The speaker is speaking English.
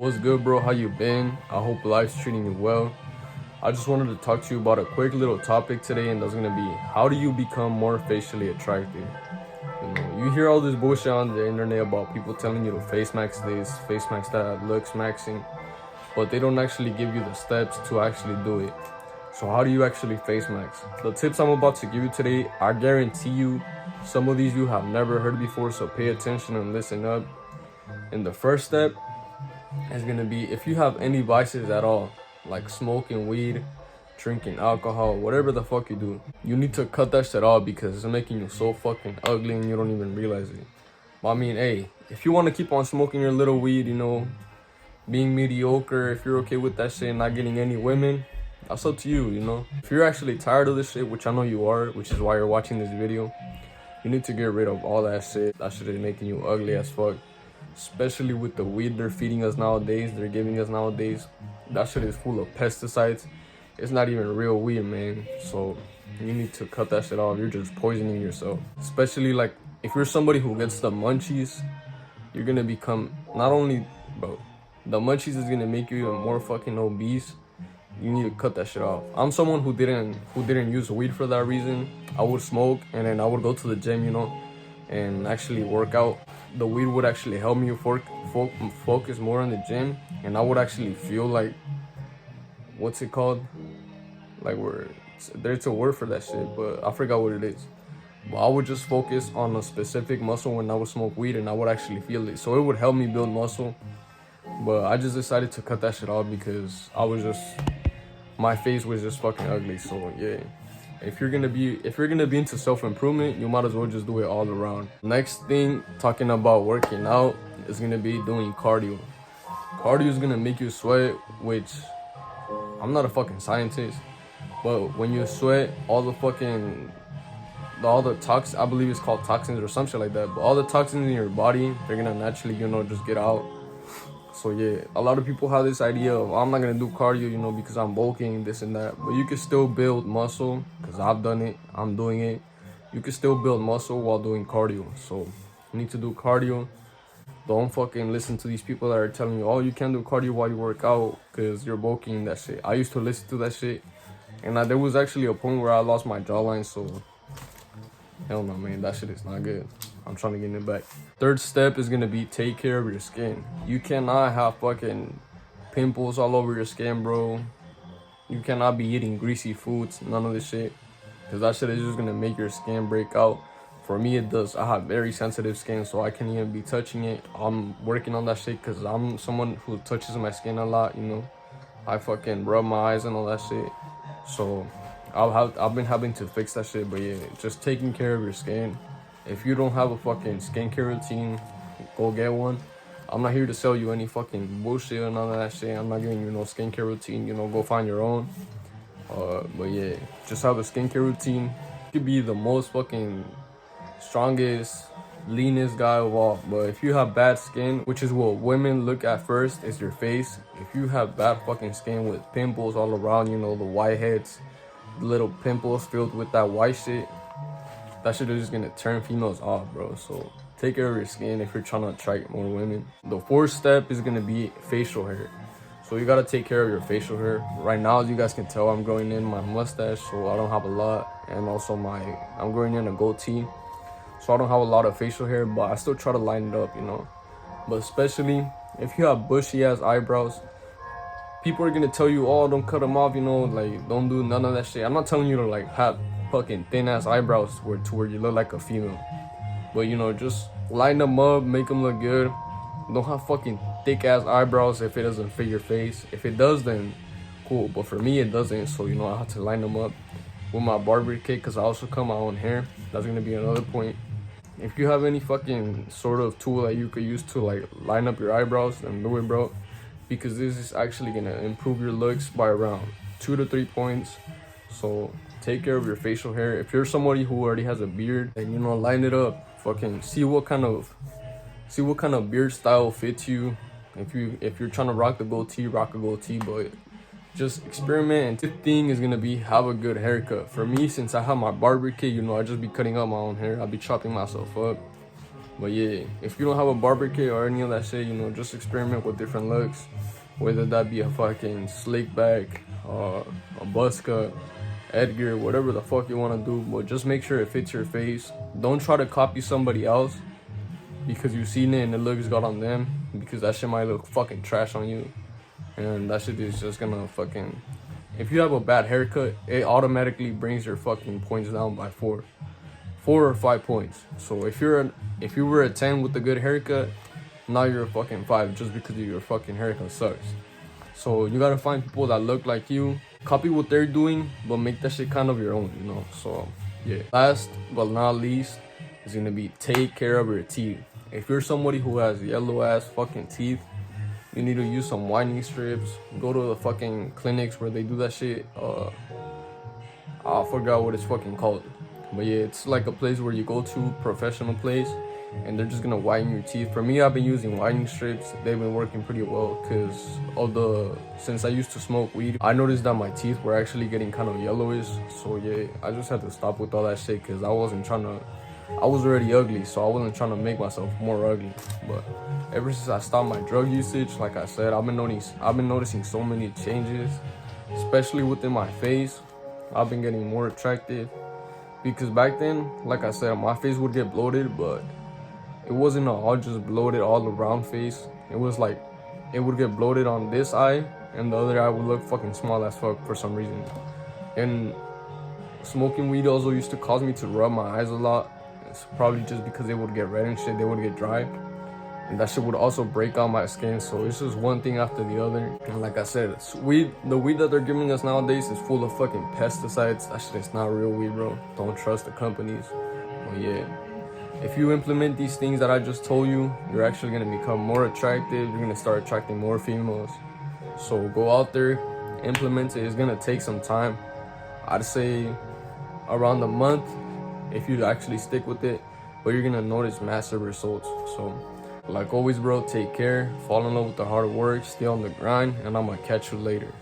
What's good, bro? How you been? I hope life's treating you well. I just wanted to talk to you about a quick little topic today, and that's gonna be how do you become more facially attractive? You hear all this bullshit on the internet about people telling you to face max this, face max that, looks maxing, but they don't actually give you the steps to actually do it. So how do you actually face max? The tips I'm about to give you today, I guarantee you, some of these you have never heard before, so pay attention and listen up. And the first step is gonna be, if you have any vices at all, like smoking weed, drinking alcohol, whatever the fuck you do, you need to cut that shit off because it's making you so fucking ugly and you don't even realize it. But I mean, hey, if you want to keep on smoking your little weed, being mediocre, if you're okay with that shit and not getting any women, that's up to you. If you're actually tired of this shit, which I know you are, which is why you're watching this video, you need to get rid of all that shit. That shit is making you ugly as fuck. Especially with the weed they're feeding us nowadays, they're giving us nowadays. That shit is full of pesticides. It's not even real weed, man. So you need to cut that shit off. You're just poisoning yourself. Especially like if you're somebody who gets the munchies, you're gonna become not only, bro, the munchies is gonna make you even more fucking obese. You need to cut that shit off. I'm someone who didn't use weed for that reason. I would smoke and then I would go to the gym, and actually work out. The weed would actually help me focus more on the gym, and I would actually feel like, what's it called? Like there's a word for that shit, but I forgot what it is. But I would just focus on a specific muscle when I would smoke weed, and I would actually feel it. So it would help me build muscle. But I just decided to cut that shit off because my face was just fucking ugly. So yeah. If you're gonna be into self-improvement, you might as well just do it all around. Next thing, talking about working out, is gonna be doing cardio. Cardio is gonna make you sweat, which I'm not a fucking scientist, but when you sweat, all the toxins, I believe it's called toxins or some shit like that, but all the toxins in your body, they're gonna naturally, just get out. So yeah, a lot of people have this idea of, I'm not gonna do cardio, because I'm bulking, this and that. But you can still build muscle, because I've done it, I'm doing it. You can still build muscle while doing cardio. So you need to do cardio. Don't fucking listen to these people that are telling you, oh, you can't do cardio while you work out because you're bulking, that shit. I used to listen to that shit, and there was actually a point where I lost my jawline, so hell no, man, that shit is not good. I'm trying to get it back. Third step is gonna be take care of your skin. You cannot have fucking pimples all over your skin, bro. You cannot be eating greasy foods, none of this shit, because that shit is just gonna make your skin break out. For me, it does. I have very sensitive skin, so I can't even be touching it. I'm working on that shit because I'm someone who touches my skin a lot, I fucking rub my eyes and all that shit. So I've been having to fix that shit. But yeah, just taking care of your skin. If you don't have a fucking skincare routine, go get one. I'm not here to sell you any fucking bullshit or none of that shit. I'm not giving you no skincare routine. Go find your own. But yeah, just have a skincare routine. You could be the most fucking strongest, leanest guy of all. But if you have bad skin, which is what women look at first, is your face. If you have bad fucking skin with pimples all around, the whiteheads, little pimples filled with that white shit, that shit is just gonna turn females off, bro. So take care of your skin if you're trying to attract more women. The fourth step is gonna be facial hair. So you gotta take care of your facial hair. Right now, as you guys can tell, I'm growing in my mustache, so I don't have a lot. And also I'm growing in a goatee, so I don't have a lot of facial hair, but I still try to line it up, But especially if you have bushy ass eyebrows, people are gonna tell you, oh, don't cut them off, like don't do none of that shit. I'm not telling you to like have fucking thin ass eyebrows where you look like a female, but just line them up, make them look good. Don't have fucking thick ass eyebrows if it doesn't fit your face. If it does, then cool, but for me it doesn't, so I have to line them up with my barber kit, because I also cut my own hair. That's gonna be another point. If you have any fucking sort of tool that you could use to like line up your eyebrows, then do it, bro, because this is actually gonna improve your looks by around 2 to 3 points. So take care of your facial hair. If you're somebody who already has a beard, then line it up. Fucking see what kind of beard style fits you. If you're trying to rock a goatee, but just experiment. And fifth thing is gonna be have a good haircut. For me, since I have my barber kit, I just be cutting up my own hair. I'll be chopping myself up. But yeah, if you don't have a barber kit or any of that shit, you know, just experiment with different looks. Whether that be a fucking slick back, a buzz cut, Edgar, whatever the fuck you want to do. But just make sure it fits your face. Don't try to copy somebody else because you've seen it and it looks good on them. Because that shit might look fucking trash on you. And that shit is just gonna fucking... If you have a bad haircut, it automatically brings your fucking points down by 4 or 5 points. So if you were a 10 with a good haircut, now you're a fucking 5 just because your fucking haircut sucks. So you gotta find people that look like you, copy what they're doing, but make that shit kind of your own, you know. So yeah. Last but not least is gonna be take care of your teeth. If you're somebody who has yellow ass fucking teeth, you need to use some whitening strips. Go to the fucking clinics where they do that shit. I forgot what it's fucking called. But yeah, it's like a place where you go to, professional place, and they're just gonna whiten your teeth. For me, I've been using whitening strips. They've been working pretty well because since I used to smoke weed, I noticed that my teeth were actually getting kind of yellowish. So yeah, I just had to stop with all that shit because I was already ugly, so I wasn't trying to make myself more ugly. But ever since I stopped my drug usage, like I said, I've been noticing so many changes, especially within my face. I've been getting more attractive because back then, like I said, my face would get bloated, but it wasn't all just bloated all around face. It was like it would get bloated on this eye, and the other eye would look fucking small as fuck for some reason. And smoking weed also used to cause me to rub my eyes a lot. It's probably just because they would get red and shit, they would get dry. And that shit would also break out my skin. So it's just one thing after the other. And like I said, the weed that they're giving us nowadays is full of fucking pesticides. That shit is not real weed, bro. Don't trust the companies. But yeah, if you implement these things that I just told you, you're actually gonna become more attractive. You're gonna start attracting more females. So go out there, implement it. It's gonna take some time. I'd say around a month if you actually stick with it, but you're gonna notice massive results. So like always, bro, take care, fall in love with the hard work, stay on the grind, and I'm gonna catch you later.